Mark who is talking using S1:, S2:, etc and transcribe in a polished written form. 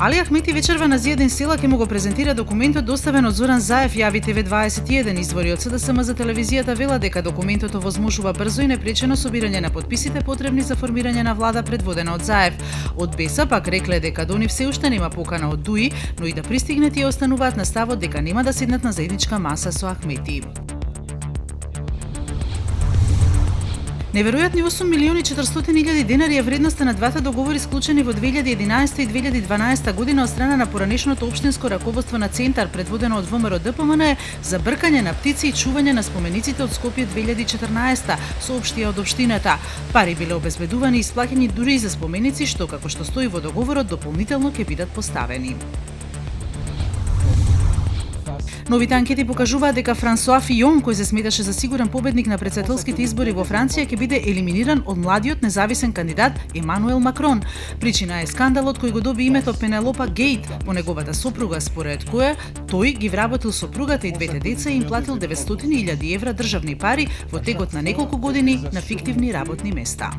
S1: Али Ахмети вечерва на Зиедин села ќе му го презентира документот доставен од Зоран Заев, јави ТВ21. Извори од СДСМ за телевизијата велат дека документот овозможува брзо и непречено собирање на потписите потребни за формирање на влада предводена од Заев. Од БЕСА пак рекле дека до нив се уште нема покана од ДУИ, но и да пристигнат и остануваат на ставот дека нема да седнат на заедничка маса со Ахмети. Неверојатни 8.400.000 денари е вредноста на двата договори склучени во 2011 и 2012 година од страна на поранешното општинско раководство на Центар, предводено од ВМРО ДПМН, за бркање на птици и чување на спомениците од Скопје 2014, соопштија од општината. Пари биле обезбедувани и исплаќени дури и за споменици што, како што стои во договорот, дополнително ќе бидат поставени. Новите анкети покажуваат дека Франсуа Фијон, кој се сметаше за сигурен победник на претседателските избори во Франција, ќе биде елиминиран од младиот независен кандидат Емануел Макрон. Причина е скандалот кој го доби името Пенелопа Гейт по неговата сопруга, според која тој ги вработил сопругата и двете деца и им платил 900.000 евра државни пари во текот на неколку години на фиктивни работни места.